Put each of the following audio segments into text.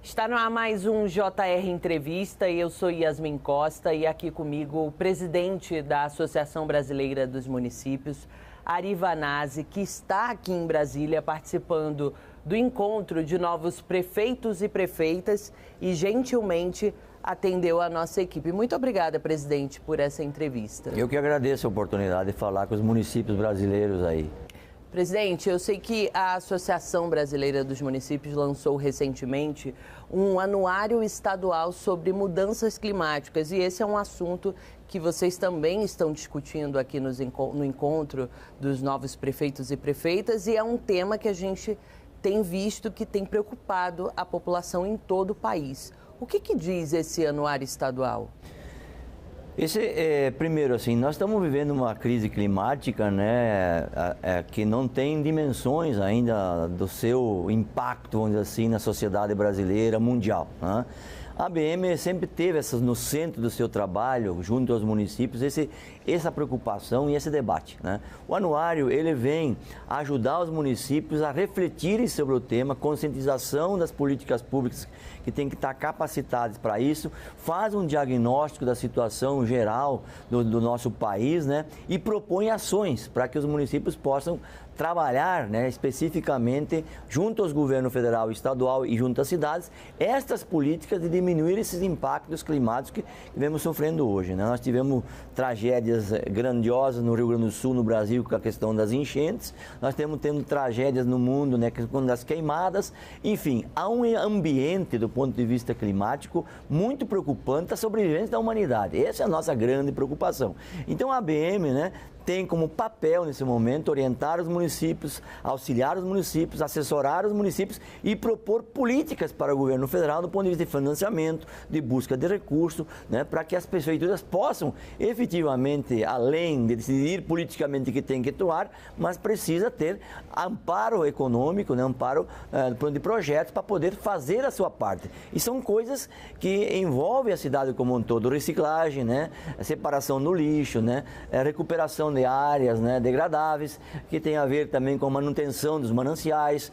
Está no ar mais um JR Entrevista e eu sou Yasmin Costa e aqui comigo o presidente da Associação Brasileira dos Municípios, Ari Vanazzi, que está aqui em Brasília participando do encontro de novos prefeitos e prefeitas e gentilmente atendeu a nossa equipe. Muito obrigada, presidente, por essa entrevista. Eu que agradeço a oportunidade de falar com os municípios brasileiros aí. Presidente, eu sei que a Associação Brasileira dos Municípios lançou recentemente um anuário estadual sobre mudanças climáticas e esse é um assunto que vocês também estão discutindo aqui no encontro dos novos prefeitos e prefeitas e é um tema que a gente tem visto que tem preocupado a população em todo o país. O que diz esse anuário estadual? Primeiro, assim, nós estamos vivendo uma crise climática, né, que não tem dimensões ainda do seu impacto, vamos dizer assim, na sociedade brasileira, mundial, né? A ABM sempre teve no centro do seu trabalho, junto aos municípios, essa preocupação e esse debate, né? O anuário, ele vem ajudar os municípios a refletirem sobre o tema, conscientização das políticas públicas que têm que estar capacitadas para isso, faz um diagnóstico da situação geral do nosso país, né? E propõe ações para que os municípios possam trabalhar, né, especificamente junto aos governos federal e estadual e junto às cidades, estas políticas de diminuir esses impactos climáticos que vemos sofrendo hoje, né? Nós tivemos tragédias grandiosas no Rio Grande do Sul, no Brasil, com a questão das enchentes, nós tendo tragédias no mundo, né, com das queimadas, enfim, há um ambiente do ponto de vista climático muito preocupante a sobrevivência da humanidade. Essa é a nossa grande preocupação. Então a ABM, né, tem como papel, nesse momento, orientar os municípios, auxiliar os municípios, assessorar os municípios e propor políticas para o governo federal do ponto de vista de financiamento, de busca de recursos, né, para que as prefeituras possam efetivamente, além de decidir politicamente que tem que atuar, mas precisa ter amparo econômico, né, amparo do plano de projetos para poder fazer a sua parte. E são coisas que envolvem a cidade como um todo, reciclagem, né, separação do lixo, né, recuperação de áreas, né, degradáveis, que tem a ver também com manutenção dos mananciais,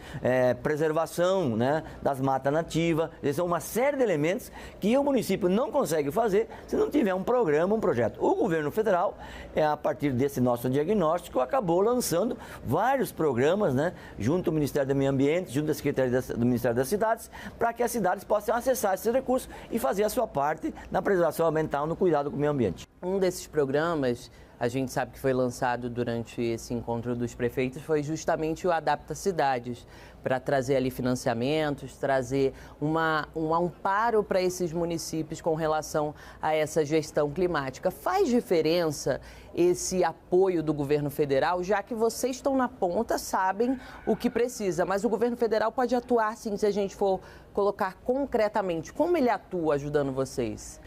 preservação, né, das matas nativas. São uma série de elementos que o município não consegue fazer se não tiver um programa, um projeto. O governo federal, a partir desse nosso diagnóstico, acabou lançando vários programas, né, junto ao Ministério do Meio Ambiente, junto à Secretaria do Ministério das Cidades, para que as cidades possam acessar esses recursos e fazer a sua parte na preservação ambiental, no cuidado com o meio ambiente. Um desses programas, a gente sabe que foi lançado durante esse encontro dos prefeitos, foi justamente o Adapta Cidades, para trazer ali financiamentos, trazer um amparo para esses municípios com relação a essa gestão climática. Faz diferença esse apoio do governo federal, já que vocês estão na ponta, sabem o que precisa, mas o governo federal pode atuar, sim, se a gente for colocar concretamente. Como ele atua ajudando vocês?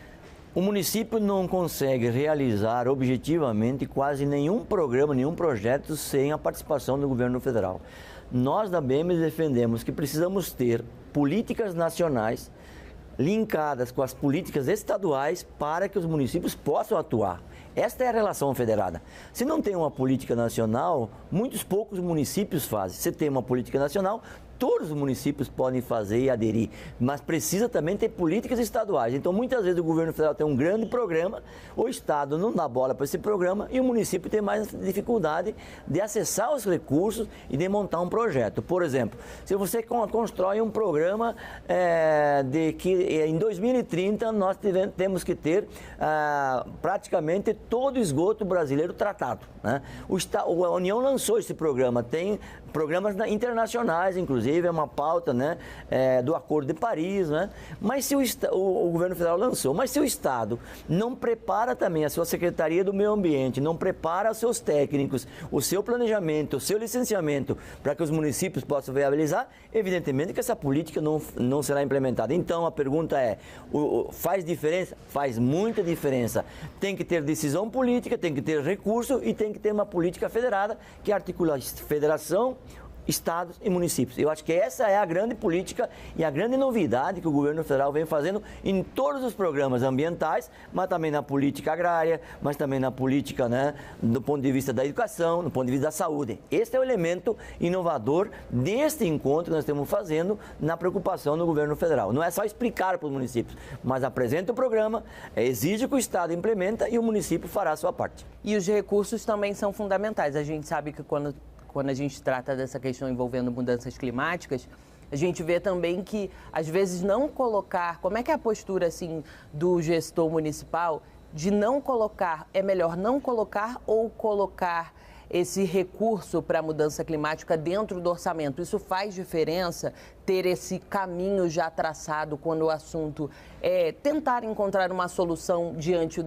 O município não consegue realizar objetivamente quase nenhum programa, nenhum projeto sem a participação do governo federal. Nós da ABM defendemos que precisamos ter políticas nacionais linkadas com as políticas estaduais para que os municípios possam atuar. Esta é a relação federada. Se não tem uma política nacional, muitos poucos municípios fazem. Se tem uma política nacional, todos os municípios podem fazer e aderir, mas precisa também ter políticas estaduais. Então, muitas vezes o governo federal tem um grande programa, o estado não dá bola para esse programa e o município tem mais dificuldade de acessar os recursos e de montar um projeto. Por exemplo, se você constrói um programa de que em 2030 nós temos que ter praticamente todo o esgoto brasileiro tratado, né? A União lançou esse programa, tem programas internacionais, inclusive, é uma pauta, né, do Acordo de Paris, né? Mas se o governo federal lançou, mas se o Estado não prepara também a sua Secretaria do Meio Ambiente, não prepara os seus técnicos, o seu planejamento, o seu licenciamento para que os municípios possam viabilizar, evidentemente que essa política não será implementada. Então, a pergunta é, faz diferença? Faz muita diferença. Tem que ter decisão política, tem que ter recurso e tem que ter uma política federada que articula a federação, estados e municípios. Eu acho que essa é a grande política e a grande novidade que o governo federal vem fazendo em todos os programas ambientais, mas também na política agrária, mas também na política, né, do ponto de vista da educação, do ponto de vista da saúde. Esse é o elemento inovador deste encontro que nós estamos fazendo na preocupação do governo federal. Não é só explicar para os municípios, mas apresenta o programa, exige que o estado implementa e o município fará a sua parte. E os recursos também são fundamentais. A gente sabe que quando a gente trata dessa questão envolvendo mudanças climáticas, a gente vê também que, às vezes, não colocar... Como é que é a postura, assim, do gestor municipal de não colocar... É melhor não colocar ou colocar esse recurso para a mudança climática dentro do orçamento? Isso faz diferença, ter esse caminho já traçado quando o assunto é tentar encontrar uma solução diante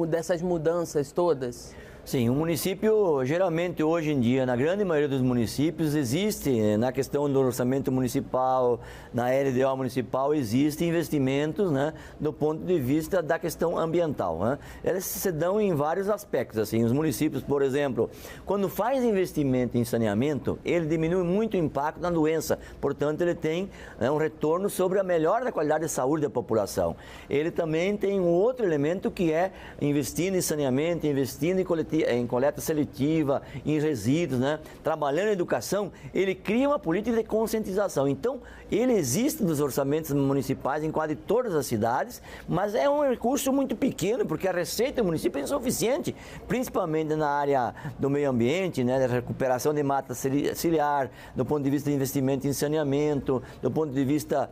dessas mudanças todas? Sim, o município, geralmente hoje em dia, na grande maioria dos municípios, existe, na questão do orçamento municipal, na LDO municipal, existem investimentos, né, do ponto de vista da questão ambiental, né? Eles se dão em vários aspectos, assim, os municípios, por exemplo, quando faz investimento em saneamento, ele diminui muito o impacto na doença, portanto, ele tem, né, um retorno sobre a melhora da qualidade de saúde da população. Ele também tem um outro elemento que é investindo em saneamento, investindo em coleta seletiva, em resíduos, né? Trabalhando em educação, ele cria uma política de conscientização. Então, ele existe nos orçamentos municipais em quase todas as cidades, mas é um recurso muito pequeno, porque a receita do município é insuficiente, principalmente na área do meio ambiente, né? Da recuperação de mata ciliar, do ponto de vista de investimento em saneamento, do ponto de vista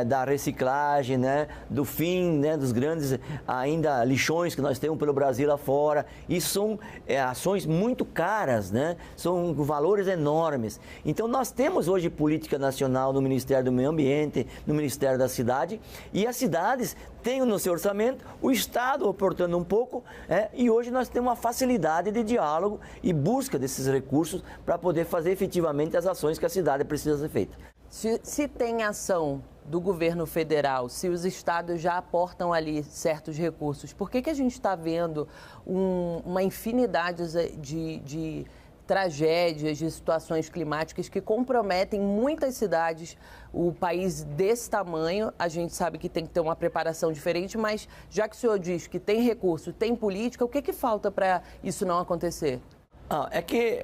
da reciclagem, né? Do fim, né, dos grandes ainda lixões que nós temos pelo Brasil afora. Isso são ações muito caras, né? São valores enormes. Então, nós temos hoje política nacional no Ministério do Meio Ambiente, no Ministério da Cidade, e as cidades têm no seu orçamento, o Estado aportando um pouco, e hoje nós temos uma facilidade de diálogo e busca desses recursos para poder fazer efetivamente as ações que a cidade precisa ser feita. Se tem ação do governo federal, se os estados já aportam ali certos recursos, por que a gente está vendo uma infinidade de tragédias, de situações climáticas que comprometem muitas cidades? O país desse tamanho, a gente sabe que tem que ter uma preparação diferente, mas já que o senhor diz que tem recurso, tem política, o que falta para isso não acontecer? É que,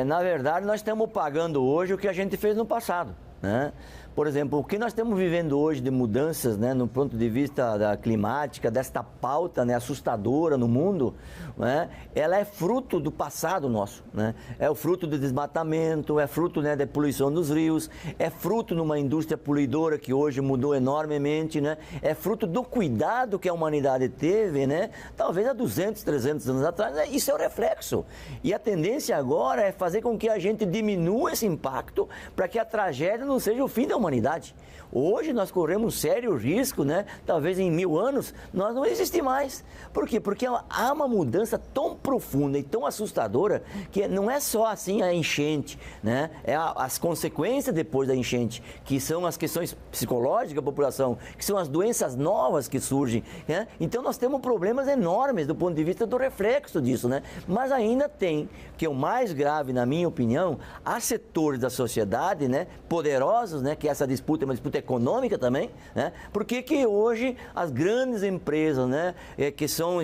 na verdade, nós estamos pagando hoje o que a gente fez no passado, né? Por exemplo, o que nós estamos vivendo hoje de mudanças, né, no ponto de vista da climática, desta pauta, né, assustadora no mundo, né, ela é fruto do passado nosso, né? É o fruto do desmatamento, é fruto, né, da poluição dos rios, é fruto de uma indústria poluidora que hoje mudou enormemente, né? É fruto do cuidado que a humanidade teve, né? Talvez há 200, 300 anos atrás, né? Isso é o reflexo. E a tendência agora é fazer com que a gente diminua esse impacto para que a tragédia não seja o fim da humanidade. Hoje nós corremos um sério risco, né? Talvez em 1000 anos nós não existir mais. Por quê? Porque há uma mudança tão profunda e tão assustadora que não é só assim a enchente, né? É as consequências depois da enchente, que são as questões psicológicas da população, que são as doenças novas que surgem, né? Então nós temos problemas enormes do ponto de vista do reflexo disso, né? Mas ainda tem, que é o mais grave na minha opinião, há setores da sociedade, né, poderosos, né, que essa disputa é uma disputa econômica também, né? Porque que hoje as grandes empresas, né, que são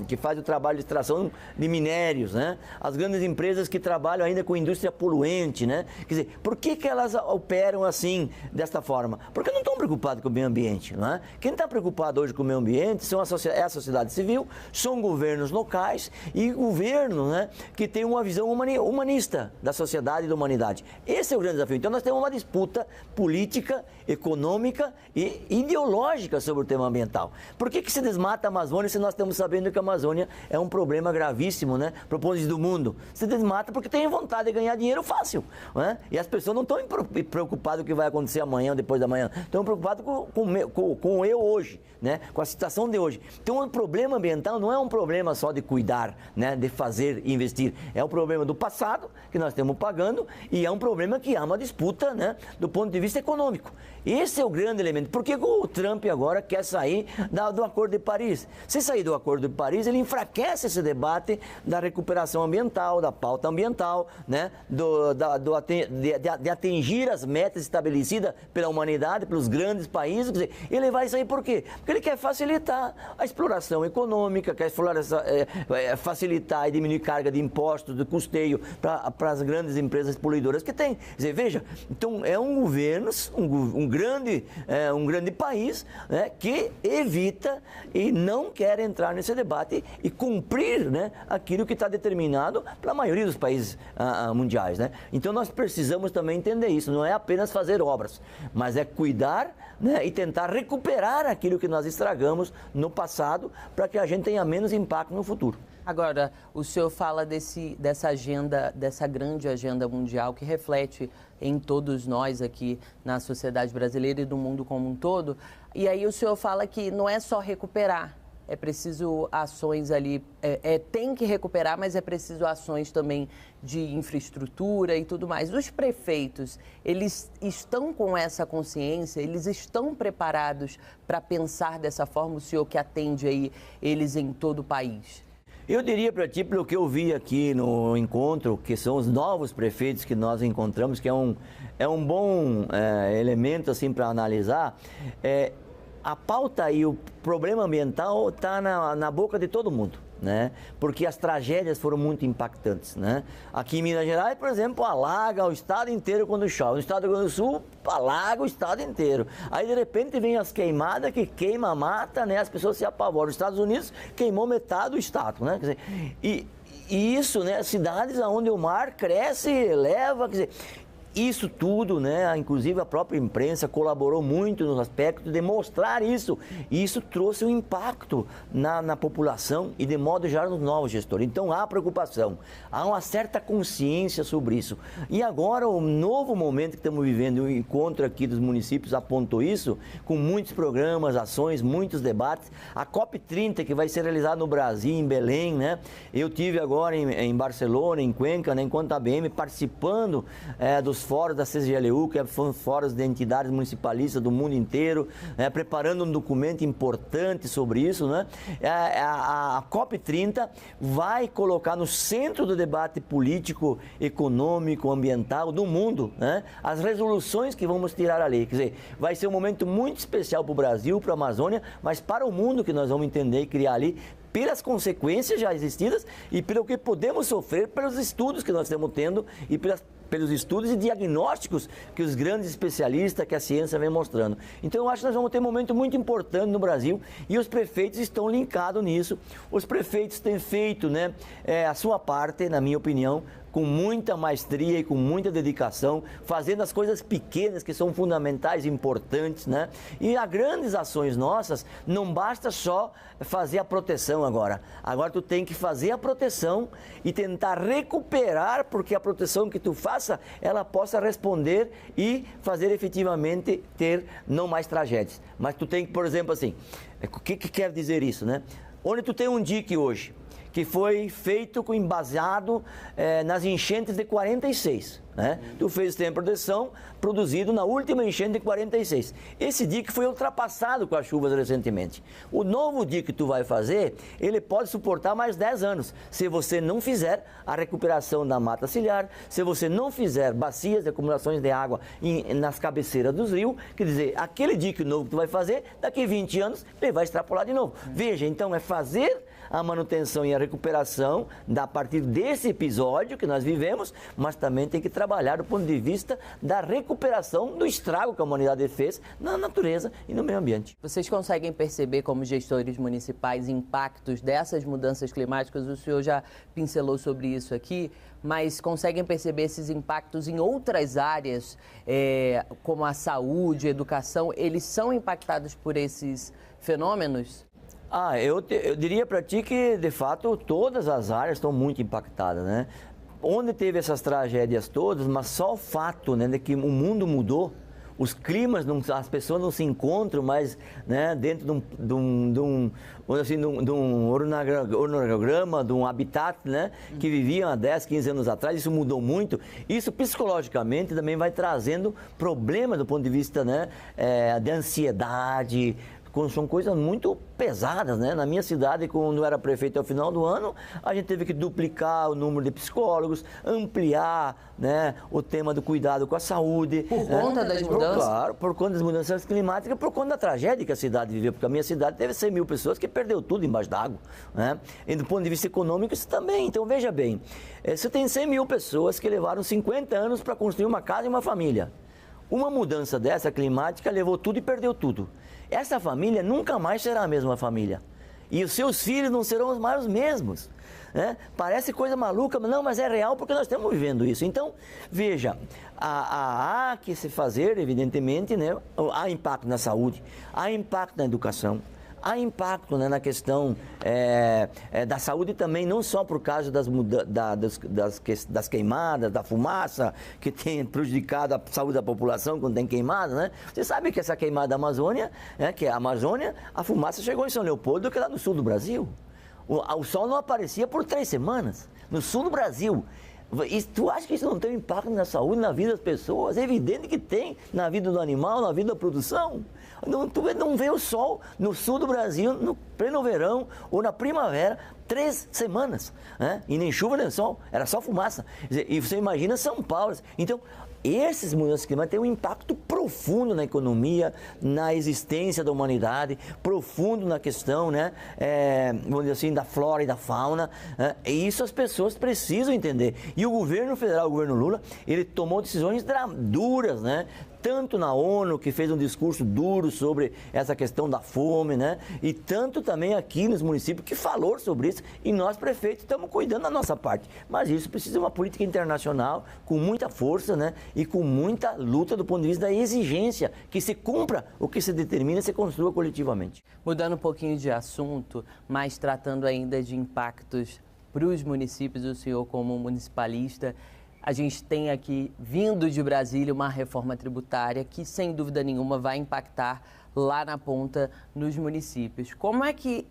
que fazem o trabalho de extração de minérios, né? As grandes empresas que trabalham ainda com indústria poluente, né? Quer dizer, por que elas operam assim, desta forma? Porque não estão preocupadas com o meio ambiente, não é? Quem está preocupado hoje com o meio ambiente é a sociedade civil, são governos locais e governos, né, que têm uma visão humanista da sociedade e da humanidade. Esse é o grande desafio. Então nós temos uma disputa política, econômica e ideológica sobre o tema ambiental. Por que se desmata a Amazônia se nós estamos sabendo que a Amazônia é um problema gravíssimo, né, para o ponto de vista do mundo? Se desmata porque tem vontade de ganhar dinheiro fácil, né? E as pessoas não estão preocupadas com o que vai acontecer amanhã ou depois da manhã, estão preocupadas com o eu hoje, né, com a situação de hoje. Então o problema ambiental não é um problema só de cuidar, né, de fazer e investir, é um problema do passado que nós estamos pagando e é um problema problema é que há uma disputa, né, do ponto de vista econômico. Esse é o grande elemento. Por que o Trump agora quer sair do Acordo de Paris? Se sair do Acordo de Paris, ele enfraquece esse debate da recuperação ambiental, da pauta ambiental, né, de atingir as metas estabelecidas pela humanidade, pelos grandes países. Quer dizer, ele vai sair por quê? Porque ele quer facilitar a exploração econômica, quer facilitar e diminuir carga de impostos, de custeio para as grandes empresas poluidoras que tem. Quer dizer, veja, então é um governo, um grande país, né, que evita e não quer entrar nesse debate e cumprir, né, aquilo que está determinado pela maioria dos países mundiais, né? Então nós precisamos também entender isso, não é apenas fazer obras, mas é cuidar, né, e tentar recuperar aquilo que nós estragamos no passado para que a gente tenha menos impacto no futuro. Agora, o senhor fala dessa agenda, dessa grande agenda mundial que reflete em todos nós aqui na sociedade brasileira e do mundo como um todo. E aí o senhor fala que não é só recuperar, é preciso ações ali, tem que recuperar, mas é preciso ações também de infraestrutura e tudo mais. Os prefeitos, eles estão com essa consciência, eles estão preparados para pensar dessa forma, o senhor que atende aí eles em todo o país? Eu diria para ti, pelo que eu vi aqui no encontro, que são os novos prefeitos que nós encontramos, que é um bom elemento assim, para analisar, a pauta e o problema ambiental está na boca de todo mundo, né? Porque as tragédias foram muito impactantes, né? Aqui em Minas Gerais, por exemplo, alaga o estado inteiro quando chove. No estado do Rio Grande do Sul, alaga o estado inteiro. Aí, de repente, vem as queimadas que queima a mata, né? As pessoas se apavoram. Os Estados Unidos queimou metade do estado, né? Quer dizer, e isso, né? Cidades onde o mar cresce, eleva, quer dizer... Isso tudo, né, inclusive a própria imprensa colaborou muito no aspecto de mostrar isso. E isso trouxe um impacto na população e, de modo geral, nos novos gestores. Então, há preocupação, há uma certa consciência sobre isso. E agora, o novo momento que estamos vivendo, o encontro aqui dos municípios apontou isso, com muitos programas, ações, muitos debates. A COP30, que vai ser realizada no Brasil, em Belém, né? Eu tive agora em Barcelona, em Cuenca, né, enquanto a ABM, participando dos fóruns da CGLU, que são fóruns de entidades municipalistas do mundo inteiro, preparando um documento importante sobre isso, né? A COP30 vai colocar no centro do debate político, econômico, ambiental do mundo, né, as resoluções que vamos tirar ali. Quer dizer, vai ser um momento muito especial para o Brasil, para a Amazônia, mas para o mundo que nós vamos entender e criar ali, pelas consequências já existidas e pelo que podemos sofrer pelos estudos que nós estamos tendo e pelos estudos e diagnósticos que os grandes especialistas, que a ciência vem mostrando. Então, eu acho que nós vamos ter um momento muito importante no Brasil e os prefeitos estão linkados nisso. Os prefeitos têm feito, né, a sua parte, na minha opinião, com muita maestria e com muita dedicação, fazendo as coisas pequenas que são fundamentais e importantes, né? E há grandes ações nossas, não basta só fazer a proteção agora. Agora tu tem que fazer a proteção e tentar recuperar, porque a proteção que tu faça, ela possa responder e fazer efetivamente ter não mais tragédias. Mas tu tem que, por exemplo, assim, o que quer dizer isso, né? Onde tu tem um dique hoje, que foi feito baseado nas enchentes de 46, né? Tu fez tempo de proteção produzido na última enchente de 46. Esse dique foi ultrapassado com as chuvas recentemente. O novo dique que tu vai fazer, ele pode suportar mais 10 anos, se você não fizer a recuperação da mata ciliar, se você não fizer bacias de acumulações de água nas cabeceiras dos rios, quer dizer, aquele dique novo que tu vai fazer, daqui 20 anos, ele vai extrapolar de novo. Veja, então, é fazer a manutenção e a recuperação a partir desse episódio que nós vivemos, mas também tem que trabalhar do ponto de vista da recuperação do estrago que a humanidade fez na natureza e no meio ambiente. Vocês conseguem perceber, como gestores municipais, impactos dessas mudanças climáticas? O senhor já pincelou sobre isso aqui, mas conseguem perceber esses impactos em outras áreas, como a saúde, a educação? Eles são impactados por esses fenômenos? Eu diria para ti que, de fato, todas as áreas estão muito impactadas, né? Onde teve essas tragédias todas, mas só o fato, né, de que o mundo mudou, os climas, as pessoas não se encontram mais, né, dentro de um organograma, de um habitat, né, que viviam há 10, 15 anos atrás. Isso mudou muito. Isso psicologicamente também vai trazendo problemas do ponto de vista, né, de ansiedade. São coisas muito pesadas, né? Na minha cidade, quando eu era prefeito ao final do ano, a gente teve que duplicar o número de psicólogos, ampliar, né, o tema do cuidado com a saúde. Por conta das mudanças? Claro, por conta das mudanças climáticas, por conta da tragédia que a cidade viveu, porque a minha cidade teve 100 mil pessoas que perdeu tudo embaixo d'água, né? E do ponto de vista econômico, isso também. Então, veja bem, você tem 100 mil pessoas que levaram 50 anos para construir uma casa e uma família. Uma mudança dessa climática levou tudo e perdeu tudo. Essa família nunca mais será a mesma família. E os seus filhos não serão mais os mesmos. Né? Parece coisa maluca, mas não, mas é real porque nós estamos vivendo isso. Então, veja, há que se fazer, evidentemente, né? Há impacto na saúde, há impacto na educação, há impacto, né, na questão da saúde também, não só por causa das queimadas, da fumaça, que tem prejudicado a saúde da população quando tem queimada, né? Você sabe que essa queimada da Amazônia, que é a Amazônia, a fumaça chegou em São Leopoldo, que é lá no sul do Brasil. O sol não aparecia por 3 semanas, no sul do Brasil. E tu acha que isso não tem impacto na saúde, na vida das pessoas? É evidente que tem, na vida do animal, na vida da produção. Tu não vê o sol no sul do Brasil, no pleno verão ou na primavera, 3 semanas. Né? E nem chuva nem sol, era só fumaça. E você imagina São Paulo. Então, essas mudanças climáticas têm um impacto profundo na economia, na existência da humanidade, profundo na questão, né, vamos dizer assim, da flora e da fauna. Né? E isso as pessoas precisam entender. E o governo federal, o governo Lula, ele tomou decisões duras, né? Tanto na ONU, que fez um discurso duro sobre essa questão da fome, né? E tanto também aqui nos municípios que falou sobre isso. E nós, prefeitos, estamos cuidando da nossa parte. Mas isso precisa de uma política internacional com muita força, né? E com muita luta do ponto de vista da exigência, que se cumpra o que se determina e se construa coletivamente. Mudando um pouquinho de assunto, mas tratando ainda de impactos para os municípios, o senhor como municipalista, a gente tem aqui, vindo de Brasília, uma reforma tributária que, sem dúvida nenhuma, vai impactar lá na ponta nos municípios. Como é que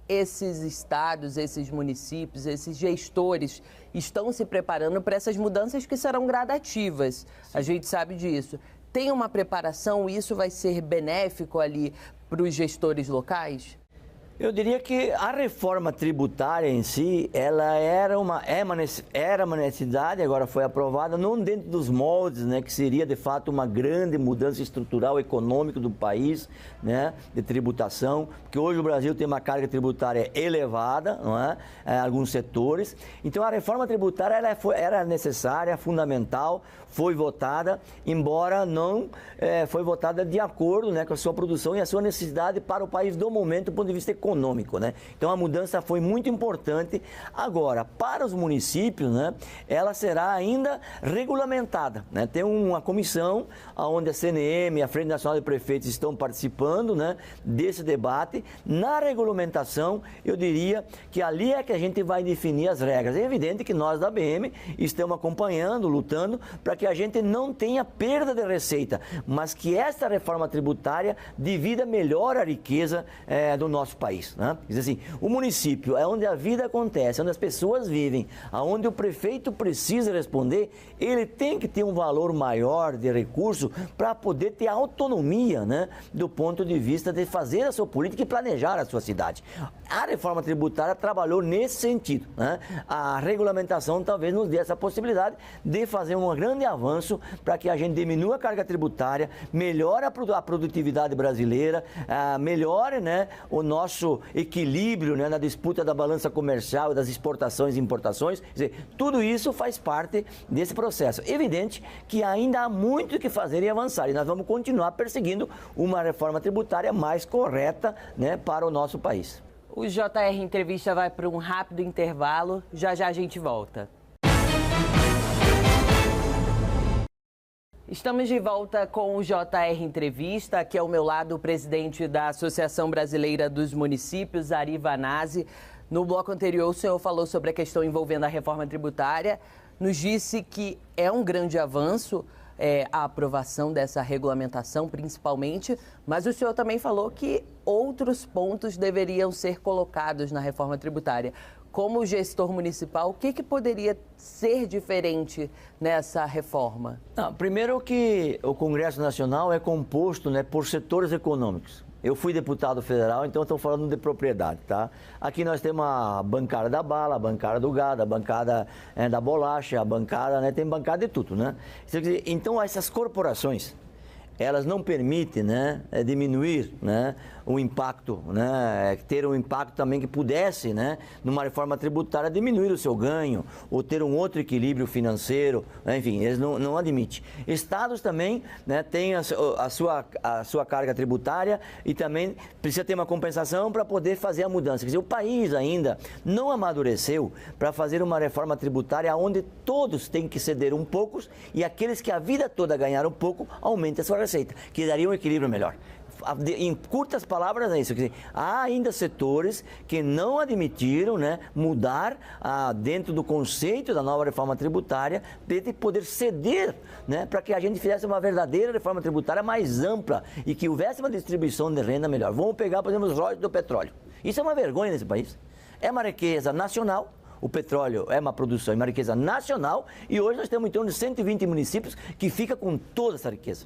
esses estados, esses municípios, esses gestores estão se preparando para essas mudanças que serão gradativas? Sim. A gente sabe disso. Tem uma preparação? Isso vai ser benéfico ali para os gestores locais? Eu diria que a reforma tributária em si, ela era uma necessidade, agora foi aprovada, não dentro dos moldes, né, que seria de fato uma grande mudança estrutural econômica do país, né, de tributação, porque hoje o Brasil tem uma carga tributária elevada, não é? Alguns setores. Então a reforma tributária era necessária, fundamental, foi votada, embora não foi votada de acordo, né, com a sua produção e a sua necessidade para o país do momento, do ponto de vista econômico, né? Então a mudança foi muito importante. Agora, para os municípios, né, ela será ainda regulamentada, né? Tem uma comissão onde a CNM e a Frente Nacional de Prefeitos estão participando, né, desse debate. Na regulamentação, eu diria que ali é que a gente vai definir as regras. É evidente que nós da BM estamos acompanhando, lutando para que a gente não tenha perda de receita, mas que esta reforma tributária divida melhor a riqueza do nosso país. Né? Quer dizer assim, o município é onde a vida acontece, onde as pessoas vivem, onde o prefeito precisa responder, ele tem que ter um valor maior de recurso para poder ter autonomia, né, do ponto de vista de fazer a sua política e planejar a sua cidade. A reforma tributária trabalhou nesse sentido. Né? A regulamentação talvez nos dê essa possibilidade de fazer um grande avanço para que a gente diminua a carga tributária, melhore a produtividade brasileira, melhore, né, o nosso equilíbrio, né, na disputa da balança comercial, das exportações e importações. Quer dizer, tudo isso faz parte desse processo. Evidente que ainda há muito o que fazer e avançar, e nós vamos continuar perseguindo uma reforma tributária mais correta, né, para o nosso país. O JR Entrevista vai para um rápido intervalo, já já a gente volta. Estamos de volta com o JR Entrevista. Aqui ao meu lado o presidente da Associação Brasileira dos Municípios, Ari Vanazzi. No bloco anterior, o senhor falou sobre a questão envolvendo a reforma tributária. Nos disse que é um grande avanço a aprovação dessa regulamentação, principalmente, mas o senhor também falou que outros pontos deveriam ser colocados na reforma tributária. Como gestor municipal, o que poderia ser diferente nessa reforma? Primeiro que o Congresso Nacional é composto, né, por setores econômicos. Eu fui deputado federal, então estou falando de propriedade, tá? Aqui nós temos a bancada da bala, a bancada do gado, a bancada da bolacha, a bancada, né, tem bancada de tudo, né? Então essas corporações, elas não permitem, né, diminuir, né, o impacto, né, ter um impacto também que pudesse, né, numa reforma tributária, diminuir o seu ganho ou ter um outro equilíbrio financeiro, né, enfim, eles não admitem. Estados também, né, têm a sua carga tributária e também precisa ter uma compensação para poder fazer a mudança. Quer dizer, o país ainda não amadureceu para fazer uma reforma tributária onde todos têm que ceder um pouco e aqueles que a vida toda ganharam pouco aumentem a sua receita, que daria um equilíbrio melhor. Em curtas palavras é isso, quer dizer, há ainda setores que não admitiram, né, mudar dentro do conceito da nova reforma tributária, de poder ceder, né, para que a gente fizesse uma verdadeira reforma tributária mais ampla e que houvesse uma distribuição de renda melhor. Vamos pegar, por exemplo, os royalties do petróleo. Isso é uma vergonha nesse país. É uma riqueza nacional. O petróleo é uma produção, é uma riqueza nacional e hoje nós temos em torno de 120 municípios que ficam com toda essa riqueza.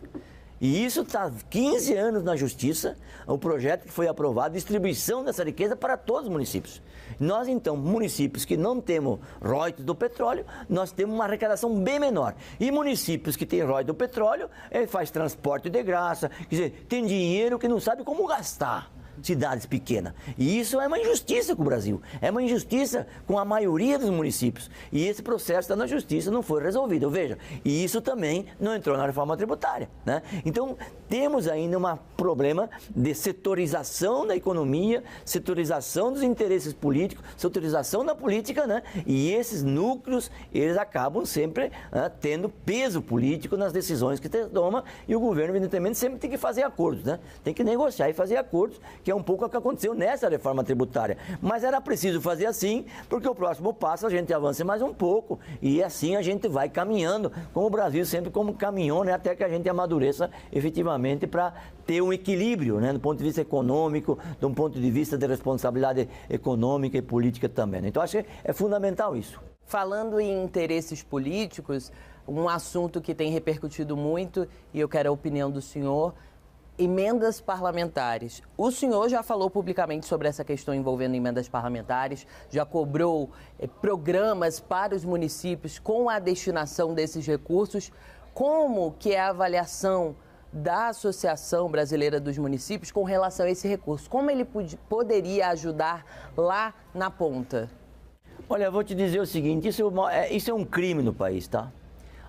E isso está 15 anos na Justiça, o projeto que foi aprovado, distribuição dessa riqueza para todos os municípios. Nós, então, municípios que não temos royalties do petróleo, nós temos uma arrecadação bem menor. E municípios que têm royalties do petróleo, faz transporte de graça, quer dizer, tem dinheiro que não sabe como gastar. Cidades pequenas. E isso é uma injustiça com o Brasil. É uma injustiça com a maioria dos municípios. E esse processo está na Justiça, não foi resolvido. Veja, e isso também não entrou na reforma tributária, né? Então, temos ainda um problema de setorização da economia, setorização dos interesses políticos, setorização da política, né? E esses núcleos, eles acabam sempre tendo peso político nas decisões que toma e o governo, evidentemente, sempre tem que fazer acordos, né? Tem que negociar e fazer acordos, que é um pouco o que aconteceu nessa reforma tributária. Mas era preciso fazer assim, porque o próximo passo a gente avance mais um pouco e assim a gente vai caminhando, como o Brasil sempre como caminhou, né, até que a gente amadureça efetivamente para ter um equilíbrio, né, do ponto de vista econômico, de um ponto de vista de responsabilidade econômica e política também. Então acho que é fundamental isso. Falando em interesses políticos, um assunto que tem repercutido muito, e eu quero a opinião do senhor, emendas parlamentares. O senhor já falou publicamente sobre essa questão envolvendo emendas parlamentares, já cobrou programas para os municípios com a destinação desses recursos. Como que é a avaliação da Associação Brasileira dos Municípios com relação a esse recurso? Como ele poderia ajudar lá na ponta? Olha, eu vou te dizer o seguinte, isso é um crime no país, tá?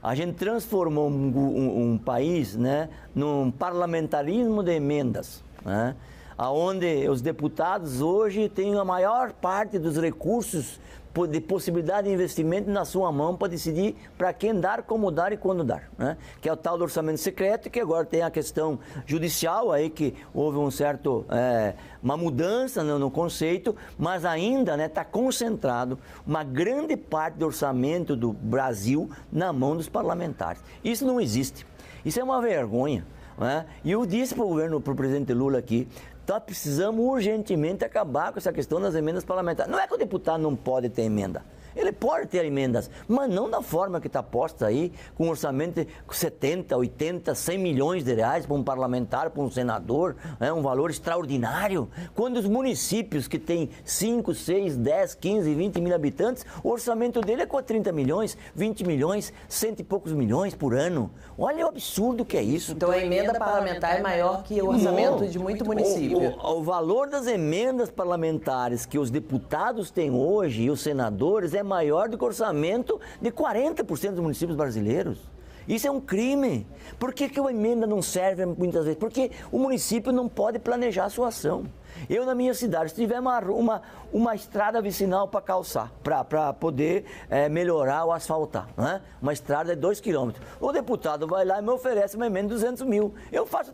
A gente transformou um país, né, num parlamentarismo de emendas, né, onde os deputados hoje têm a maior parte dos recursos de possibilidade de investimento na sua mão para decidir para quem dar, como dar e quando dar, né? Que é o tal do orçamento secreto, que agora tem a questão judicial aí, que houve uma mudança no conceito, mas ainda está concentrado uma grande parte do orçamento do Brasil na mão dos parlamentares. Isso não existe. Isso é uma vergonha, né? E eu disse para o presidente Lula aqui, nós precisamos urgentemente acabar com essa questão das emendas parlamentares. Não é que o deputado não pode ter emenda. Ele pode ter emendas, mas não da forma que está posta aí, com um orçamento de 70, 80, 100 milhões de reais para um parlamentar, para um senador, um valor extraordinário. Quando os municípios que têm 5, 6, 10, 15, 20 mil habitantes, o orçamento dele é com 30 milhões, 20 milhões, 100 e poucos milhões por ano. Olha o absurdo que é isso. Então a emenda parlamentar é maior que o orçamento de muito município. O valor das emendas parlamentares que os deputados têm hoje e os senadores é maior do que o orçamento de 40% dos municípios brasileiros. Isso é um crime. Por que a emenda não serve muitas vezes? Porque o município não pode planejar a sua ação. Eu, na minha cidade, se tiver uma estrada vicinal para calçar, para poder melhorar ou asfaltar, né? Uma estrada de 2 quilômetros, o deputado vai lá e me oferece uma emenda de 200 mil. Eu faço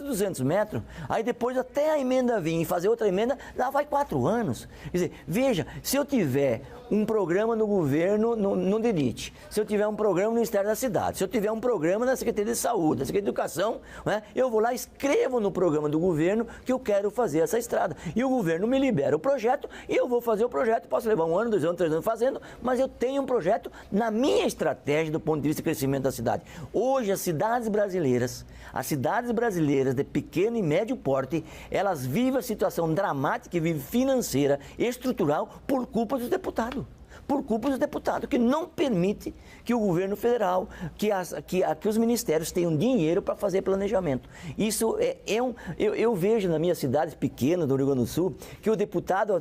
200 metros, aí depois até a emenda vir e fazer outra emenda, lá vai 4 anos. Quer dizer, veja, se eu tiver um programa no governo, no DENIT, se eu tiver um programa no Ministério da Cidade, se eu tiver um programa na Secretaria de Saúde, na Secretaria de Educação, né, eu vou lá e escrevo no programa do governo que eu quero fazer essa estrada. E o governo me libera o projeto e eu vou fazer o projeto, posso levar 1 ano, 2 anos, 3 anos fazendo, mas eu tenho um projeto na minha estratégia do ponto de vista de crescimento da cidade. Hoje, as cidades brasileiras de pequeno e médio porte, elas vivem a situação dramática e vivem financeira, estrutural, por culpa dos deputados. Por culpa dos deputados, que não permite que o governo federal, que os ministérios tenham dinheiro para fazer planejamento. Isso eu vejo na minha cidade pequena do Rio Grande do Sul, que o deputado,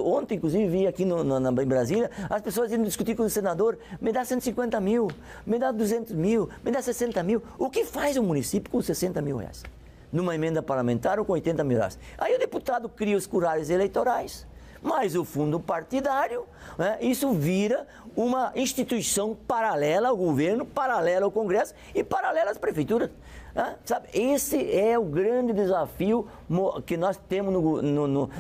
ontem inclusive vi aqui em Brasília, as pessoas indo discutir com o senador, me dá 150 mil, me dá 200 mil, me dá 60 mil. O que faz o município com 60 mil reais? Numa emenda parlamentar ou com 80 mil reais? Aí o deputado cria os curais eleitorais, mas o fundo partidário, né, isso vira uma instituição paralela ao governo, paralela ao Congresso e paralela às prefeituras. Né? Sabe? Esse é o grande desafio que nós temos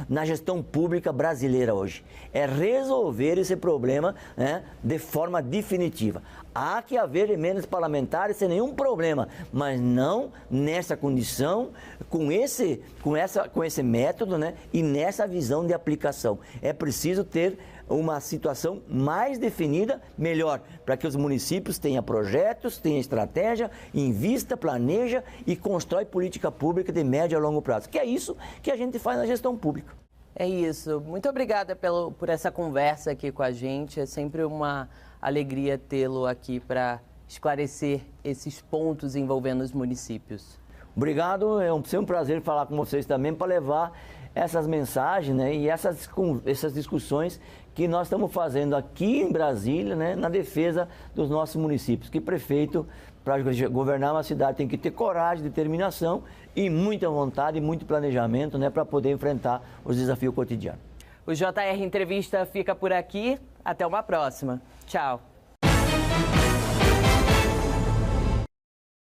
na gestão pública brasileira hoje. É resolver esse problema, né, de forma definitiva. Há que haver emendas parlamentares sem nenhum problema, mas não nessa condição, com esse método, né, e nessa visão de aplicação. É preciso ter uma situação mais definida, melhor, para que os municípios tenham projetos, tenham estratégia, invista, planeja e constrói política pública de médio a longo prazo, que é isso que a gente faz na gestão pública. É isso. Muito obrigada por essa conversa aqui com a gente. É sempre uma alegria tê-lo aqui para esclarecer esses pontos envolvendo os municípios. Obrigado, é sempre um prazer falar com vocês também para levar essas mensagens, né, e essas discussões que nós estamos fazendo aqui em Brasília, né, na defesa dos nossos municípios. Que prefeito, para governar uma cidade, tem que ter coragem, determinação e muita vontade e muito planejamento, né, para poder enfrentar os desafios cotidianos. O JR Entrevista fica por aqui. Até uma próxima. Tchau.